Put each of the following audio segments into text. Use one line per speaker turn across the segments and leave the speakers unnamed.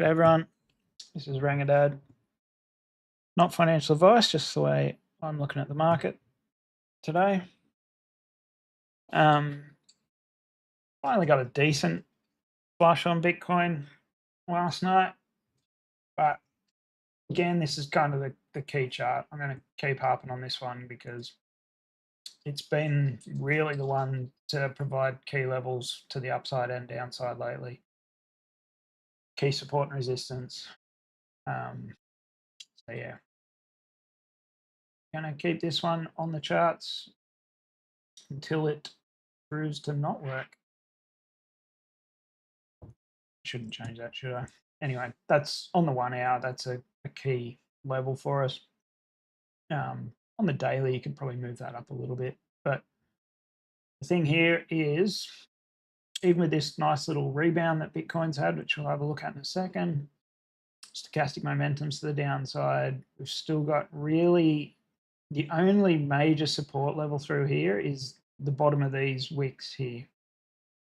Good everyone. This is Rangadad. Not financial advice, just the way I'm looking at the market today. Finally got a decent flush on Bitcoin last night, but again, this is kind of the key chart. I'm going to keep harping on this one because it's been really the one to provide key levels to the upside and downside lately. Key support and resistance. So yeah, going to keep this one on the charts until it proves to not work. Shouldn't change that, should I? Anyway, that's on the 1 hour. That's a key level for us. On the daily, you can probably move that up a little bit. But the thing here is, even with this nice little rebound that Bitcoin's had, which we'll have a look at in a second, stochastic momentum's to the downside. We've still got really the only major support level through here is the bottom of these wicks here.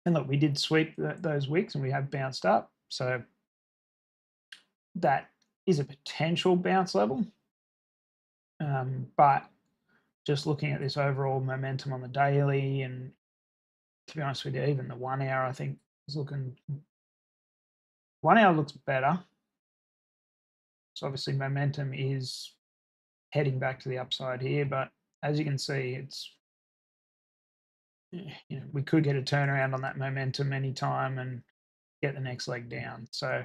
And look, we did sweep those wicks and we have bounced up. So that is a potential bounce level. But just looking at this overall momentum on the daily, and to be honest with you, even the 1 hour, I think is looking, 1 hour looks better. So obviously momentum is heading back to the upside here, but as you can see, it's, we could get a turnaround on that momentum anytime and get the next leg down. So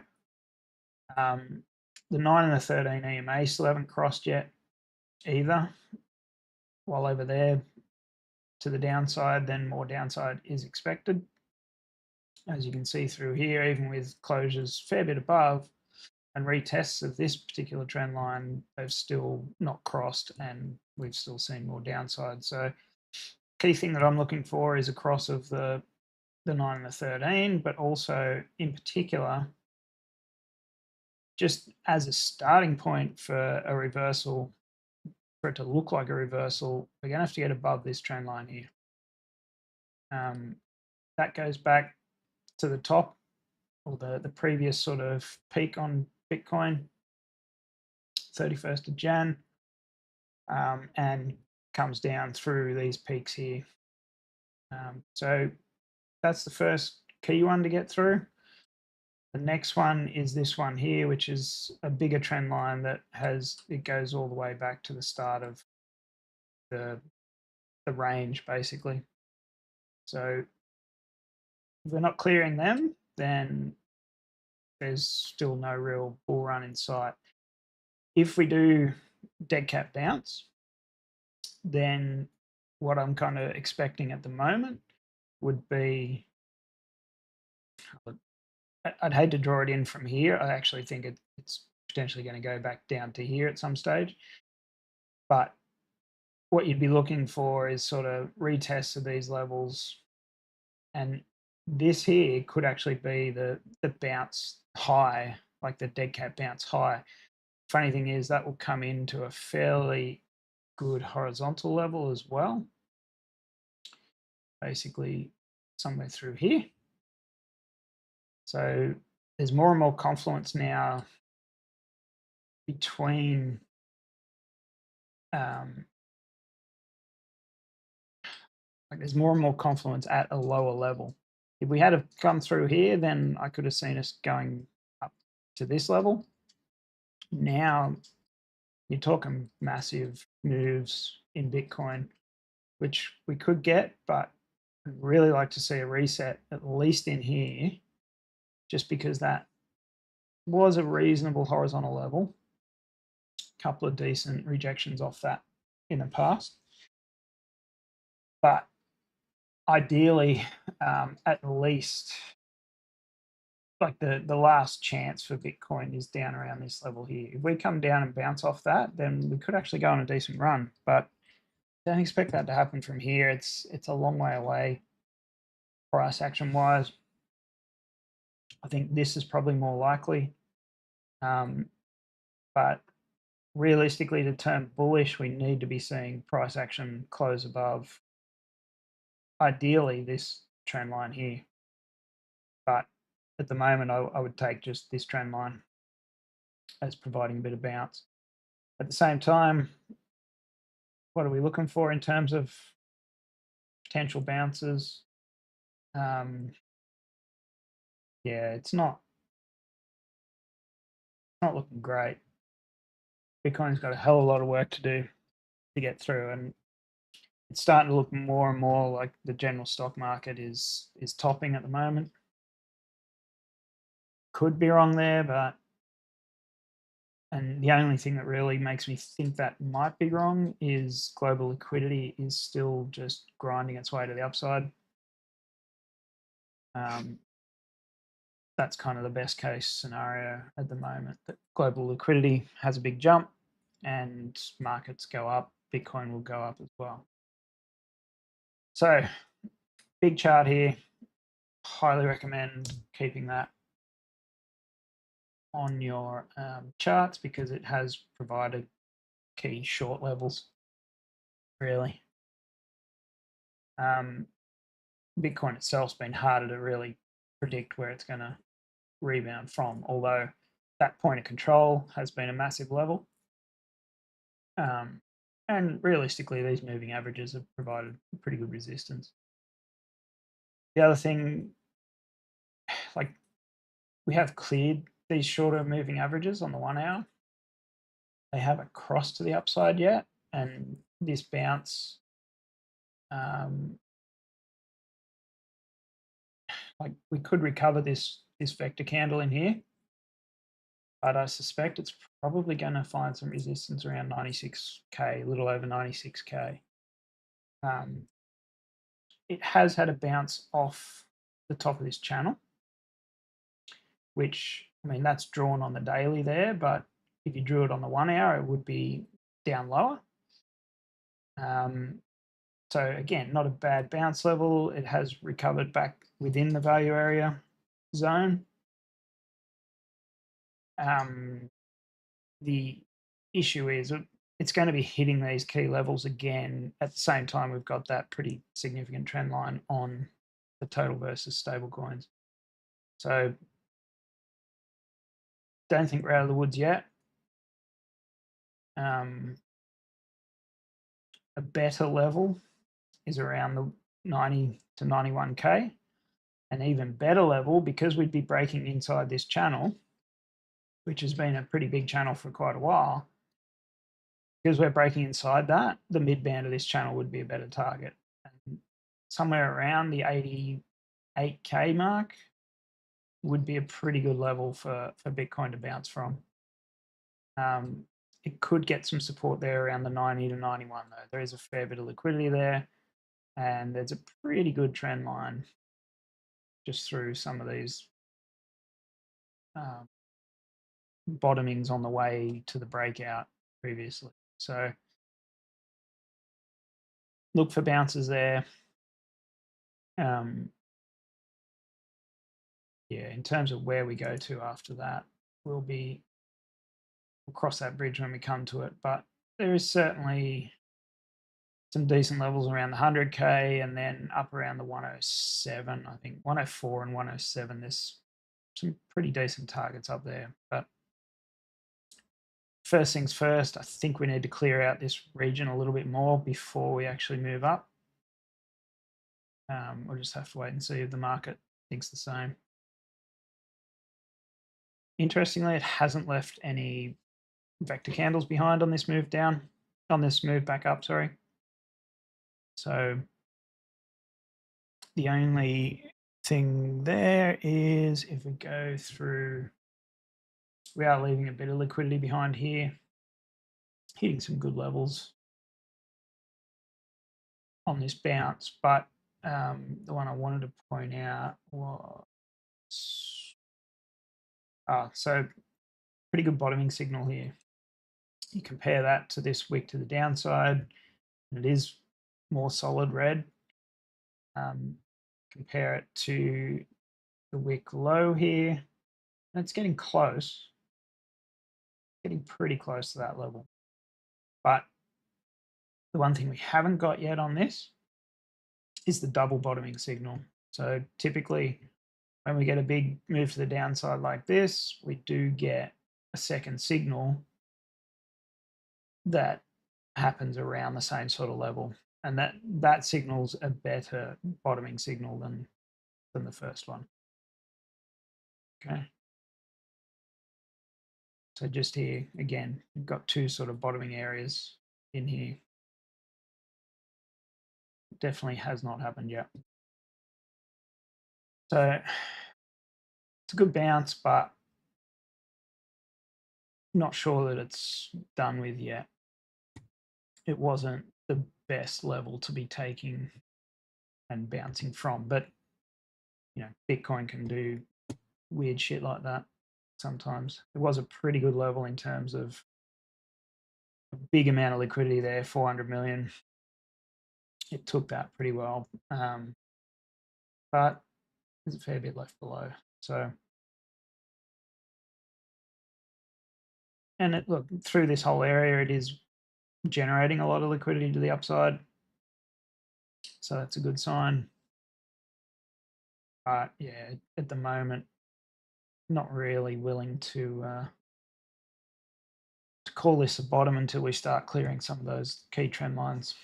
the 9 and the 13 EMA still haven't crossed yet either. While over there to the downside, then more downside is expected. As you can see through here, even with closures fair bit above and retests of this particular trend line, they've still not crossed and we've still seen more downside. So key thing that I'm looking for is a cross of the 9 and the 13, but also in particular, just as a starting point for a reversal, for it to look like a reversal, we're going to have to get above this trend line here. That goes back to the top, or the previous sort of peak on Bitcoin, 31st of Jan, and comes down through these peaks here. So that's the first key one to get through. The next one is this one here, which is a bigger trend line that it goes all the way back to the start of the range, basically. So if we're not clearing them, then there's still no real bull run in sight. If we do dead cat bounce, then what I'm kind of expecting at the moment would be, I'd hate to draw it in from here. I actually think it's potentially going to go back down to here at some stage. But what you'd be looking for is sort of retests of these levels. And this here could actually be the bounce high, like the dead cat bounce high. Funny thing is that will come into a fairly good horizontal level as well. Basically somewhere through here. So there's more and more confluence now between like there's more and more confluence at a lower level. If we had have come through here, then I could have seen us going up to this level. Now you're talking massive moves in Bitcoin, which we could get, but I'd really like to see a reset at least in here, just because that was a reasonable horizontal level. A couple of decent rejections off that in the past. But ideally, at least, like the last chance for Bitcoin is down around this level here. If we come down and bounce off that, then we could actually go on a decent run. But don't expect that to happen from here. It's a long way away, price action wise. I think this is probably more likely. But realistically, to turn bullish, we need to be seeing price action close above, ideally, this trend line here. But at the moment, I would take just this trend line as providing a bit of bounce. At the same time, what are we looking for in terms of potential bounces? Yeah, it's not looking great. Bitcoin's got a hell of a lot of work to do to get through, and it's starting to look more and more like the general stock market is topping at the moment. Could be wrong there, but and the only thing that really makes me think that might be wrong is global liquidity is still just grinding its way to the upside. That's kind of the best case scenario at the moment, that global liquidity has a big jump and markets go up, Bitcoin will go up as well. So big chart here, highly recommend keeping that on your charts because it has provided key short levels, really. Bitcoin itself's been harder to really predict where it's going to rebound from, although that point of control has been a massive level. And realistically, these moving averages have provided pretty good resistance. The other thing, like we have cleared these shorter moving averages on the 1 hour. They haven't crossed to the upside yet, and this bounce, like we could recover this vector candle in here, but I suspect it's probably going to find some resistance around 96k, a little over 96k. It has had a bounce off the top of this channel, which, I mean, that's drawn on the daily there, but if you drew it on the 1 hour, it would be down lower. So again, not a bad bounce level. It has recovered back within the value area zone. The issue is it's going to be hitting these key levels again. At the same time, we've got that pretty significant trend line on the total versus stable coins. So don't think we're out of the woods yet. A better level is around the 90 to 91k. An even better level, because we'd be breaking inside this channel, which has been a pretty big channel for quite a while, because we're breaking inside that, the mid band of this channel would be a better target. And somewhere around the 88k mark would be a pretty good level for Bitcoin to bounce from. It could get some support there around the 90 to 91 though. There is a fair bit of liquidity there, and there's a pretty good trend line just through some of these bottomings on the way to the breakout previously. So look for bounces there. Yeah, in terms of where we go to after that, we'll cross that bridge when we come to it. But there is certainly some decent levels around the 100k, and then up around the 107. I think 104 and 107. There's some pretty decent targets up there. But first things first, I think we need to clear out this region a little bit more before we actually move up. We'll just have to wait and see if the market thinks the same. Interestingly, it hasn't left any vector candles behind on this move down, on this move back up, sorry. So the only thing there is if we go through, we are leaving a bit of liquidity behind here, hitting some good levels on this bounce. But the one I wanted to point out was, so pretty good bottoming signal here. You compare that to this wick to the downside, and it is more solid red. Compare it to the wick low here, and it's getting close, getting pretty close to that level. But the one thing we haven't got yet on this is the double bottoming signal. So typically when we get a big move to the downside like this, we do get a second signal that happens around the same sort of level. And that signal's a better bottoming signal than the first one. Okay. So just here, again, we've got two sort of bottoming areas in here. Definitely has not happened yet. So it's a good bounce, but not sure that it's done with yet. It wasn't the best level to be taking and bouncing from, but you know, Bitcoin can do weird shit like that sometimes. It was a pretty good level in terms of a big amount of liquidity there, 400 million. It took that pretty well, but there's a fair bit left below. So, and look, through this whole area, it is generating a lot of liquidity to the upside. So that's a good sign. But yeah, at the moment, not really willing to call this a bottom until we start clearing some of those key trend lines.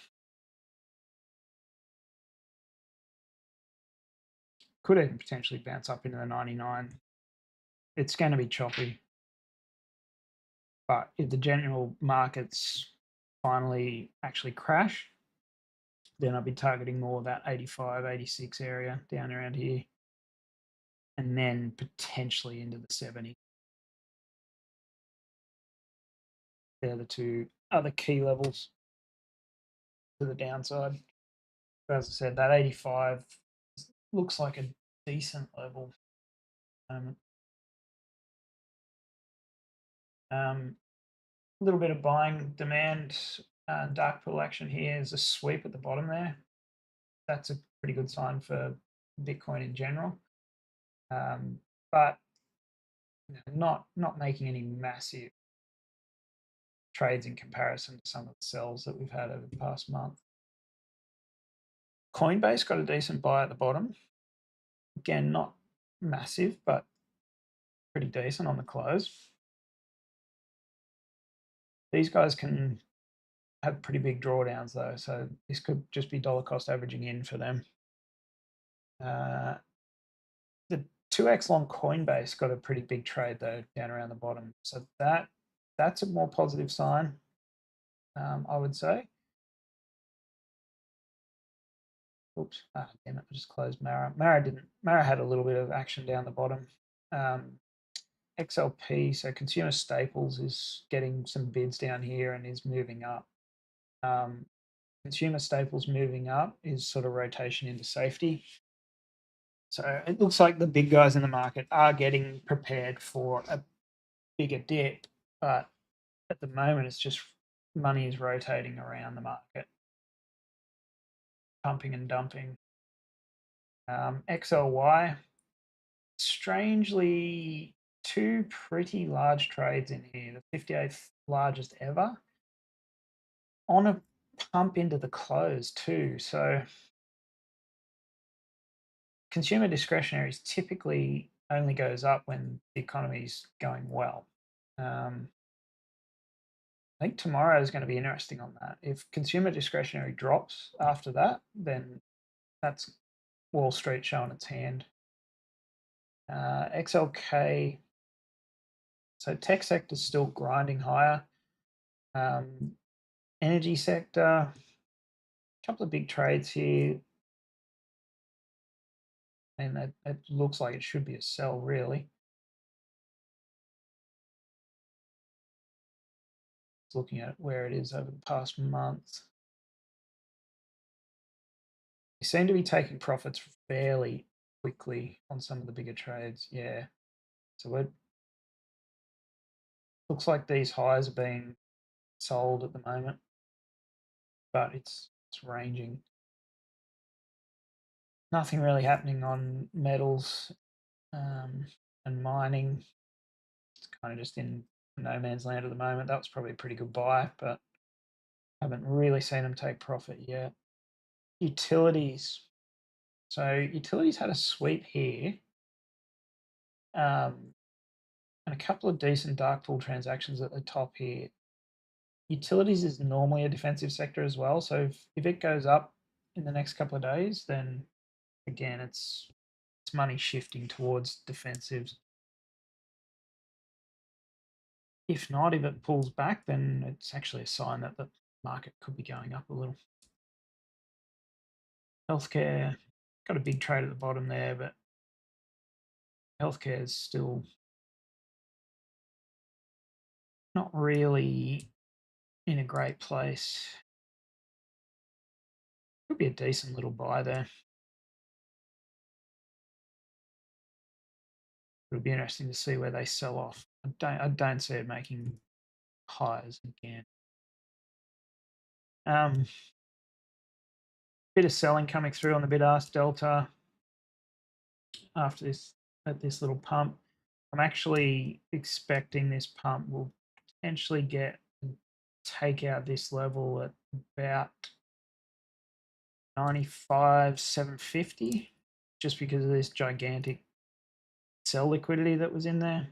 Could even potentially bounce up into the 99. It's going to be choppy. But if the general markets finally actually crash, then I'll be targeting more that 85, 86 area down around here. And then potentially into the 70. They're the two other key levels to the downside. But as I said, that 85 looks like a decent level. A little bit of buying demand, dark pool action here is a sweep at the bottom there. That's a pretty good sign for Bitcoin in general. But you know, not making any massive trades in comparison to some of the sells that we've had over the past month. Coinbase got a decent buy at the bottom. Again, not massive, but pretty decent on the close. These guys can have pretty big drawdowns though, so this could just be dollar cost averaging in for them. The 2x long Coinbase got a pretty big trade though down around the bottom, so that's a more positive sign, I would say. Oops, damn it, I just closed Mara. Mara had a little bit of action down the bottom. XLP, so consumer staples, is getting some bids down here and is moving up. Consumer staples moving up is sort of rotation into safety. So it looks like the big guys in the market are getting prepared for a bigger dip, but at the moment it's just money is rotating around the market, pumping and dumping. XLY, strangely, two pretty large trades in here, the 58th largest ever, on a pump into the close too. So consumer discretionary typically only goes up when the economy's going well. I think tomorrow is going to be interesting on that. If consumer discretionary drops after that, then that's Wall Street showing its hand. XLK, so tech sector is still grinding higher. Energy sector, a couple of big trades here. And it looks like it should be a sell, really. Looking at where it is over the past month. They seem to be taking profits fairly quickly on some of the bigger trades. Yeah. So it looks like these highs are being sold at the moment, but it's ranging. Nothing really happening on metals and mining. It's kind of just in no man's land at the moment. That was probably a pretty good buy, but haven't really seen them take profit yet. Utilities. So utilities had a sweep here and a couple of decent dark pool transactions at the top here. Utilities is normally a defensive sector as well, so if it goes up in the next couple of days, then again it's money shifting towards defensives. If not, if it pulls back, then it's actually a sign that the market could be going up a little. Healthcare got a big trade at the bottom there, but healthcare is still not really in a great place. Could be a decent little buy there. It'll be interesting to see where they sell off. I don't see it making highs again. Bit of selling coming through on the bid-ask delta after this at this little pump. I'm actually expecting this pump will potentially take out this level at about 95,750, just because of this gigantic sell liquidity that was in there.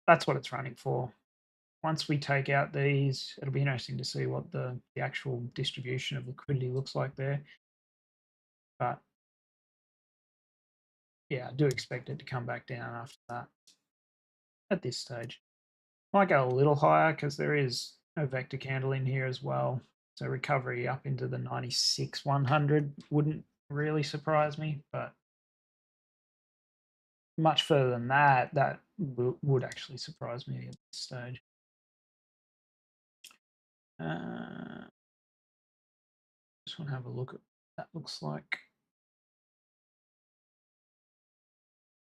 That's what it's running for. Once we take out these, it'll be interesting to see what the actual distribution of liquidity looks like there. But yeah, I do expect it to come back down after that at this stage. Might go a little higher because there is a vector candle in here as well. So recovery up into the 96,100 wouldn't really surprise me, but much further than that, that would actually surprise me at this stage. Just want to have a look at what that looks like.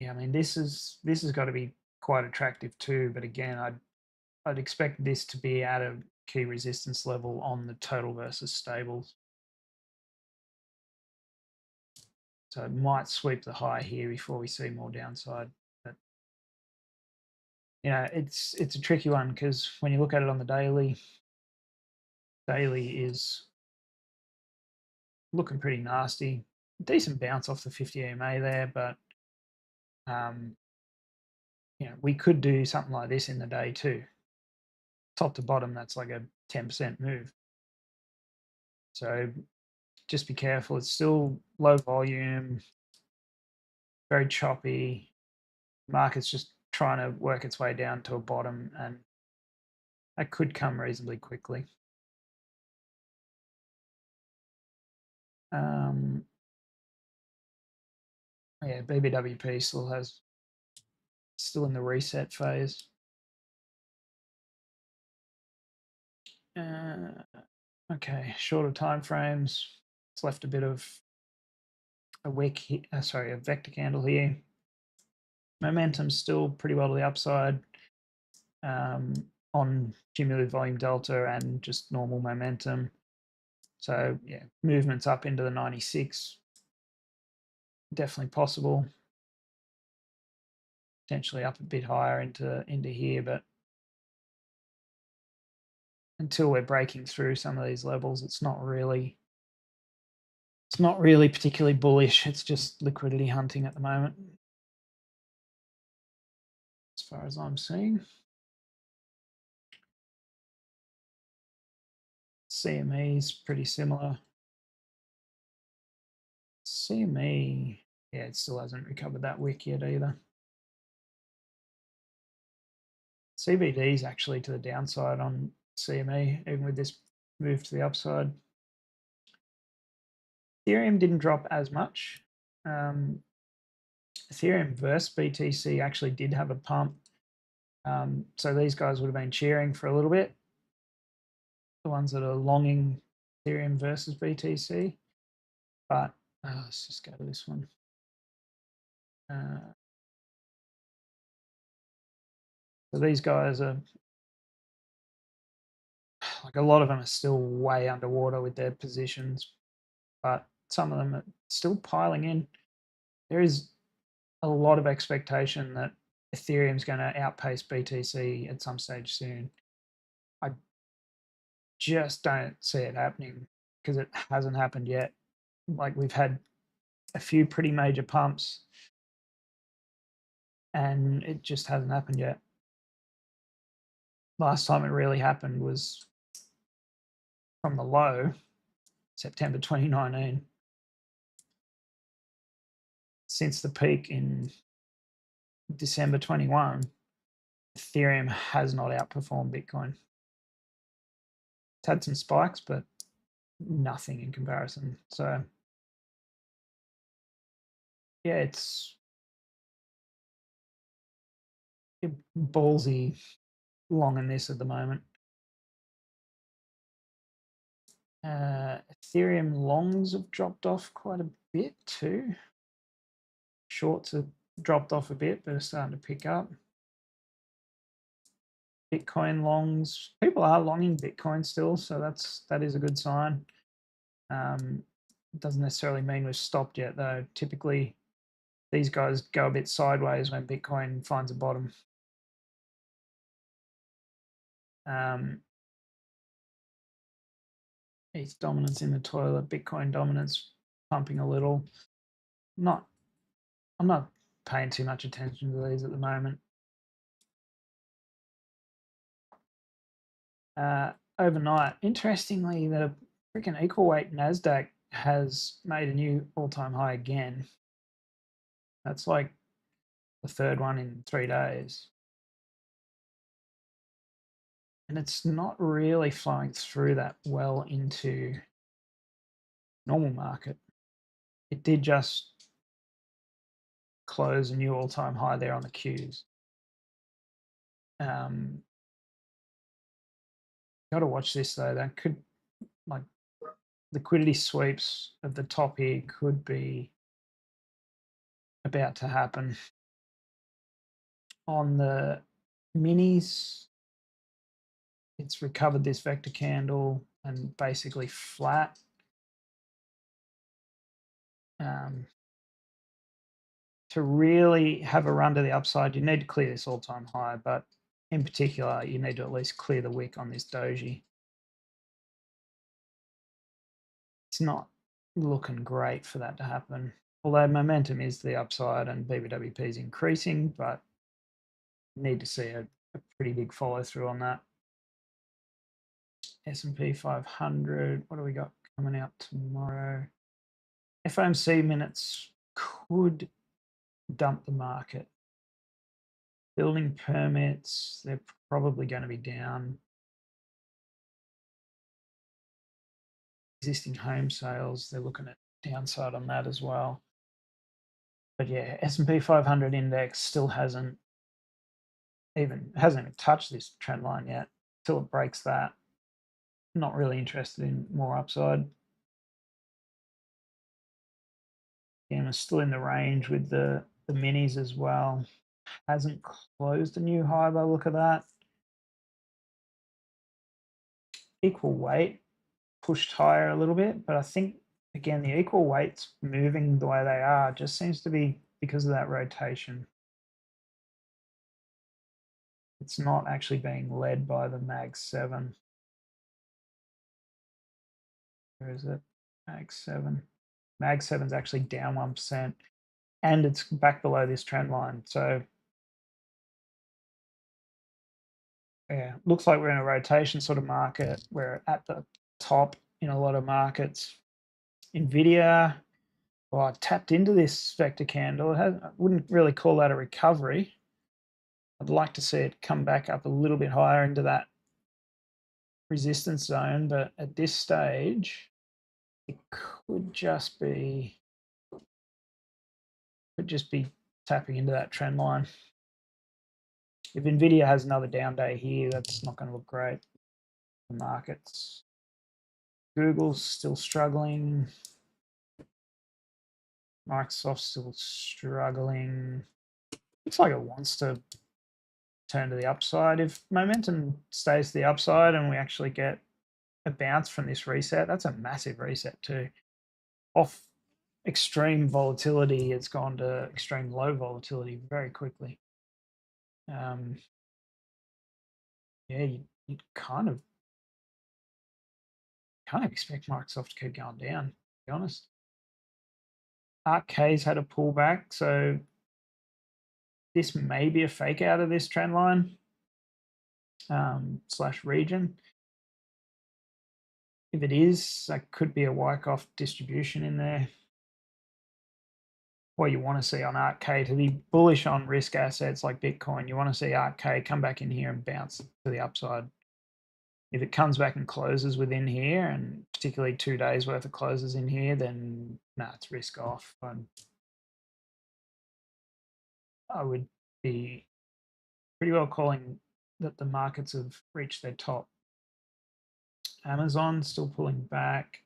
Yeah, I mean this has got to be quite attractive too, but again, I'd expect this to be at a key resistance level on the total versus stables. So it might sweep the high here before we see more downside. But you know, it's a tricky one because when you look at it on the daily is looking pretty nasty. Decent bounce off the 50 EMA there, but you know, we could do something like this in the day too. Top to bottom, that's like a 10% move. So just be careful. It's still low volume, very choppy. Market's just trying to work its way down to a bottom, and that could come reasonably quickly. Yeah, BBWP still in the reset phase. Okay, shorter time frames. It's left a bit of a wick, a vector candle here. Momentum's still pretty well to the upside on cumulative volume delta and just normal momentum. So yeah, movements up into the 96, definitely possible. Potentially up a bit higher into here, but until we're breaking through some of these levels, it's not really particularly bullish. It's just liquidity hunting at the moment, as far as I'm seeing. CME is pretty similar. CME, yeah, it still hasn't recovered that wick yet either. CBD is actually to the downside on CME, even with this move to the upside. Ethereum didn't drop as much. Ethereum versus BTC actually did have a pump. So these guys would have been cheering for a little bit. The ones that are longing Ethereum versus BTC. But let's just go to this one. So these guys are, like, a lot of them are still way underwater with their positions, but some of them are still piling in. There is a lot of expectation that Ethereum's going to outpace BTC at some stage soon. I just don't see it happening because it hasn't happened yet. Like, we've had a few pretty major pumps and it just hasn't happened yet. Last time it really happened was from the low, September 2019. Since the peak in December 21, Ethereum has not outperformed Bitcoin. It's had some spikes, but nothing in comparison. So yeah, it's ballsy long in this at the moment. Ethereum longs have dropped off quite a bit too. Shorts have dropped off a bit, but are starting to pick up. Bitcoin longs, people are longing Bitcoin still, so that is a good sign. Doesn't necessarily mean we've stopped yet, though. Typically, these guys go a bit sideways when Bitcoin finds a bottom. ETH dominance in the toilet, Bitcoin dominance pumping a little. I'm not paying too much attention to these at the moment. Overnight, interestingly, the freaking equal weight Nasdaq has made a new all-time high again. That's like the third one in 3 days. And it's not really flowing through that well into normal market. It did just close a new all-time high there on the Qs. Got to watch this though. That could, like, liquidity sweeps at the top here could be about to happen. On the minis, it's recovered this vector candle and basically flat. To really have a run to the upside, you need to clear this all-time high, but in particular, you need to at least clear the wick on this doji. It's not looking great for that to happen, although momentum is to the upside and BBWP is increasing, but you need to see a pretty big follow through on that. S&P 500, what do we got coming out tomorrow? FOMC minutes could dump the market. Building permits, they're probably going to be down. Existing home sales, they're looking at downside on that as well. But yeah, S&P 500 index still hasn't even touched this trend line yet. Until it breaks that, not really interested in more upside. Again, we're still in the range with the minis as well. Hasn't closed a new high by the look of that. Equal weight pushed higher a little bit, but I think, again, the equal weights moving the way they are just seems to be because of that rotation. It's not actually being led by the Mag 7. Where is it? Mag 7. Mag 7 is actually down 1%, and it's back below this trend line. So yeah, looks like we're in a rotation sort of market. We're at the top in a lot of markets. Nvidia, well, I tapped into this vector candle. I wouldn't really call that a recovery. I'd like to see it come back up a little bit higher into that resistance zone, but at this stage, it could just be tapping into that trend line. If Nvidia has another down day here, that's not going to look great for markets. Google's still struggling. Microsoft's still struggling. Looks like it wants to turn to the upside. If momentum stays to the upside and we actually get a bounce from this reset, that's a massive reset too. Off extreme volatility, it's gone to extreme low volatility very quickly. Yeah, you kind of expect Microsoft to keep going down, to be honest. Arcade's had a pullback, so this may be a fake out of this trend line slash region. If it is, that could be a Wyckoff distribution in there. What you want to see on ARK-K to be bullish on risk assets like Bitcoin, you want to see ARK-K come back in here and bounce to the upside. If it comes back and closes within here, and particularly 2 days worth of closes in here, then it's risk off. I would be pretty well calling that the markets have reached their top. Amazon still pulling back.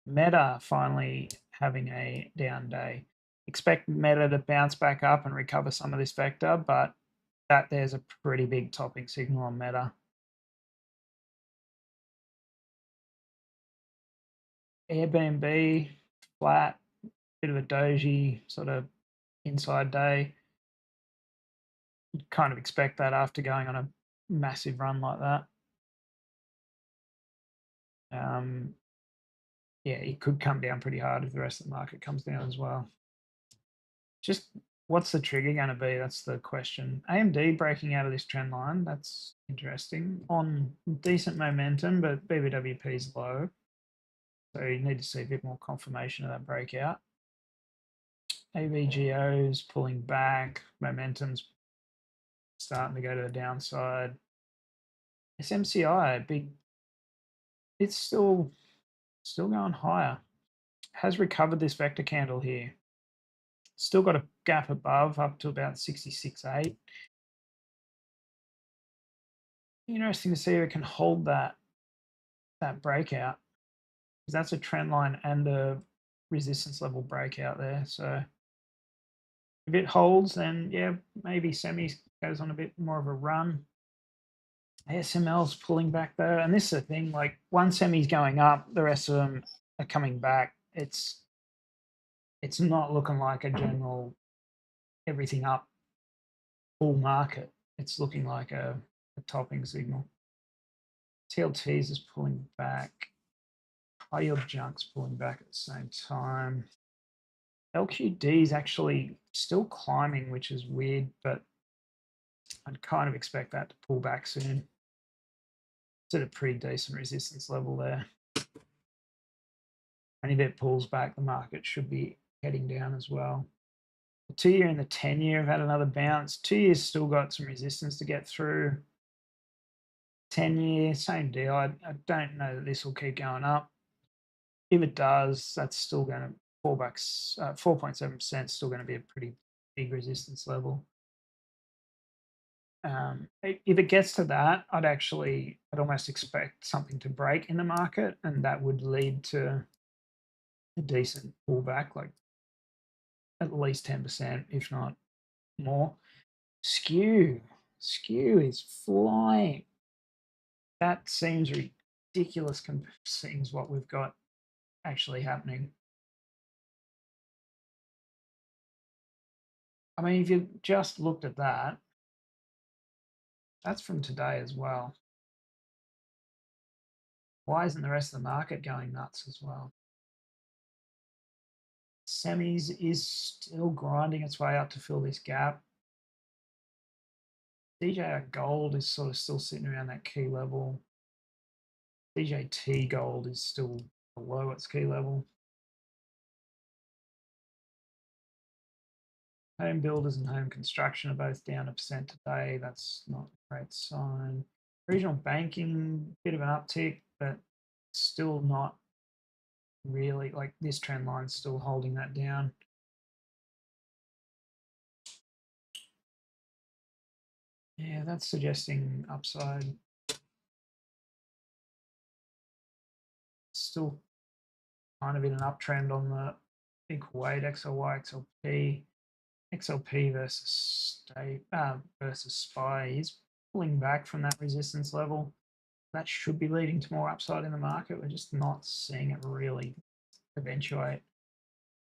Meta finally having a down day. Expect Meta to bounce back up and recover some of this vector, but there's a pretty big topping signal on Meta. Airbnb, flat, bit of a doji sort of inside day. You'd kind of expect that after going on a massive run like that. Yeah, it could come down pretty hard if the rest of the market comes down as well. Just what's the trigger going to be? That's the question. AMD breaking out of this trend line. That's interesting. On decent momentum, but BBWP is low. So you need to see a bit more confirmation of that breakout. AVGO's pulling back. Momentum's starting to go to the downside. SMCI, big. It's still going higher. Has recovered this vector candle here. Still got a gap above up to about 66.8. Interesting to see if it can hold that breakout, because that's a trend line and a resistance level breakout there. So if it holds, then yeah, maybe semis goes on a bit more of a run. ASML's pulling back though, and this is the thing, like one semi's going up, the rest of them are coming back. It's not looking like a general everything up bull market. It's looking like a topping signal. TLTs is pulling back. High yield junk's pulling back at the same time. LQD is actually still climbing, which is weird, but I'd kind of expect that to pull back soon. It's at a pretty decent resistance level there. And if it pulls back, the market should be heading down as well. The 2-year and the 10-year have had another bounce. 2 years still got some resistance to get through. 10-year, same deal. I don't know that this will keep going up. If it does, that's still going to fall back. 4.7% still going to be a pretty big resistance level. If it gets to that, I'd almost expect something to break in the market, and that would lead to a decent pullback, like at least 10%, if not more. Skew is flying. That seems ridiculous considering what we've got actually happening. I mean, if you just looked at that, that's from today as well. Why isn't the rest of the market going nuts as well? Semis is still grinding its way up to fill this gap. DJR gold is sort of still sitting around that key level. DJT gold is still below its key level. Home builders and home construction are both down 1% today. That's not a great sign. Regional banking, bit of an uptick, but still not really, like this trend line still holding that down. Yeah, that's suggesting upside. Still kind of in an uptrend on the equal weight XLY, XLP. XLP versus SPY is pulling back from that resistance level. That should be leading to more upside in the market. We're just not seeing it really eventuate.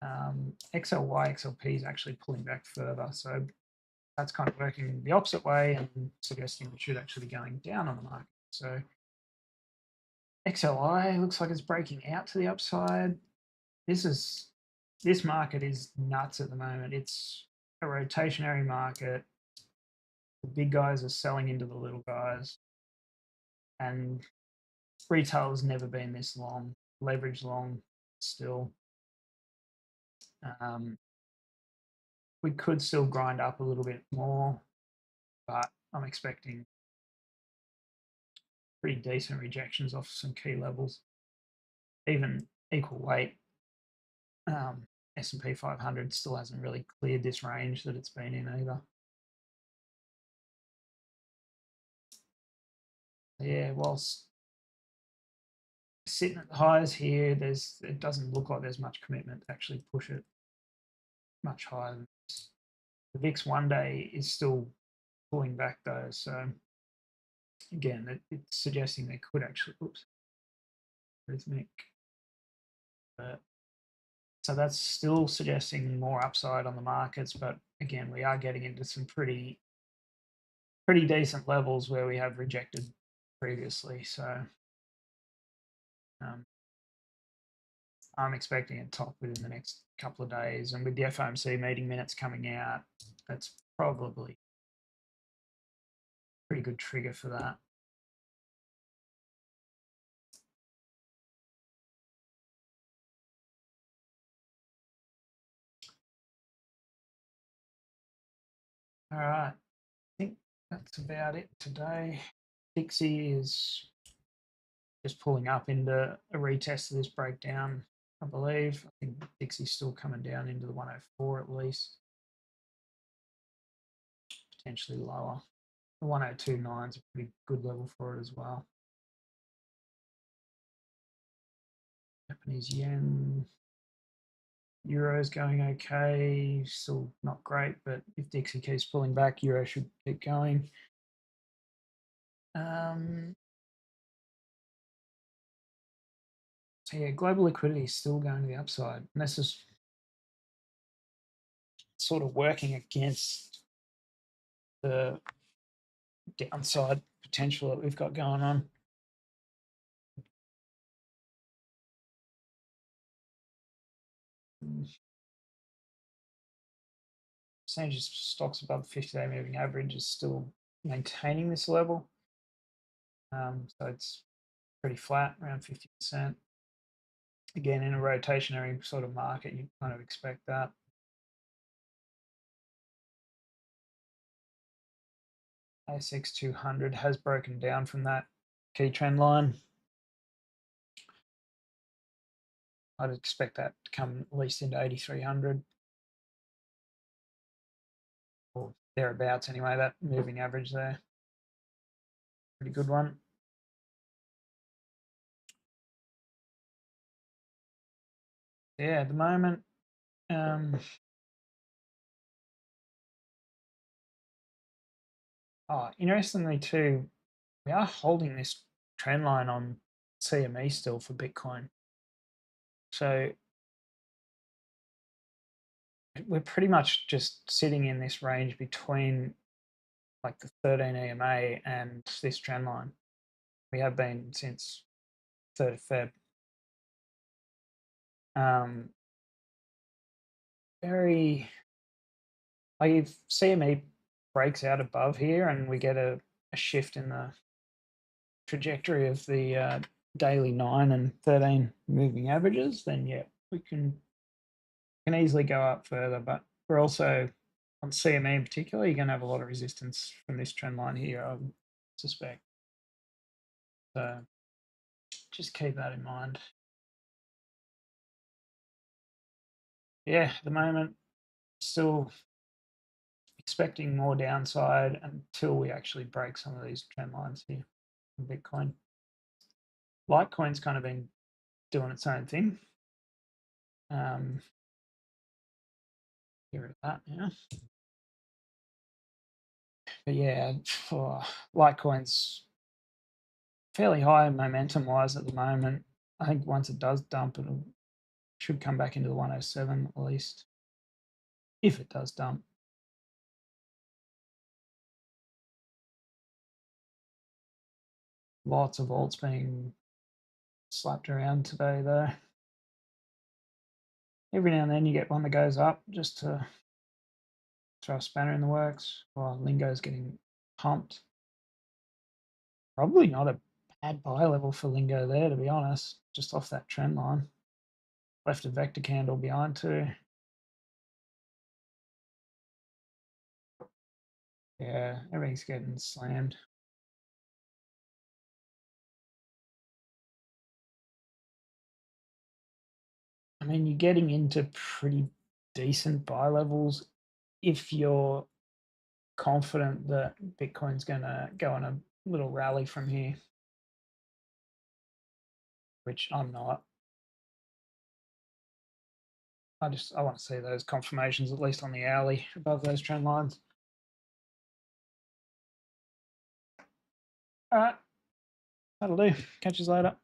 XLY, XLP is actually pulling back further. So that's kind of working the opposite way and suggesting it should actually be going down on the market. So XLI looks like it's breaking out to the upside. This market is nuts at the moment. It's a rotationary market. The big guys are selling into the little guys, and retail has never been this long, leverage long still. We could still grind up a little bit more, but I'm expecting pretty decent rejections off some key levels. Even equal weight, S&P 500 still hasn't really cleared this range that it's been in either. Yeah, whilst sitting at the highs here, it doesn't look like there's much commitment to actually push it much higher than this. The VIX 1 day is still pulling back though, so again, it's suggesting they could actually, rhythmic. But, so that's still suggesting more upside on the markets, but again, we are getting into some pretty decent levels where we have rejected previously. So I'm expecting a top within the next couple of days, and with the FOMC meeting minutes coming out, that's probably a pretty good trigger for that. All right, I think that's about it today. Dixie is just pulling up into a retest of this breakdown, I believe. I think Dixie's still coming down into the 104 at least, potentially lower. The 102.9 is a pretty good level for it as well. Japanese yen, Euro's going okay, still not great, but if Dixie keeps pulling back, Euro should keep going. So yeah, global liquidity is still going to the upside, and this is sort of working against the downside potential that we've got going on. Percentage of stocks above the 50-day moving average is still maintaining this level. So it's pretty flat, around 50%. Again, in a rotationary sort of market, you kind of expect that. ASX 200 has broken down from that key trend line. I'd expect that to come at least into 8,300 or thereabouts anyway, that moving average there. Pretty good one. Yeah, at the moment, interestingly too, we are holding this trend line on CME still for Bitcoin. So we're pretty much just sitting in this range between like the 13 EMA and this trend line. We have been since 3rd of Feb. Very, like if CME breaks out above here and we get a shift in the trajectory of the daily 9 and 13 moving averages, then yeah, we can easily go up further. But we're also on CME in particular, you're going to have a lot of resistance from this trend line here, I would suspect. So just keep that in mind. Yeah, at the moment, still expecting more downside until we actually break some of these trend lines here in Bitcoin. Litecoin's kind of been doing its own thing. Get rid of that, yeah. But yeah, for Litecoin's fairly high momentum wise at the moment. I think once it does dump, it should come back into the 107 at least, if it does dump. Lots of alts being slapped around today though. Every now and then you get one that goes up just to throw a spanner in the works while Lingo's getting pumped. Probably not a bad buy level for Lingo there, to be honest, just off that trend line. Left a vector candle behind too. Yeah, everything's getting slammed. I mean, you're getting into pretty decent buy levels if you're confident that Bitcoin's going to go on a little rally from here, which I'm not. I want to see those confirmations at least on the hourly above those trend lines. All right, that'll do. Catch you later.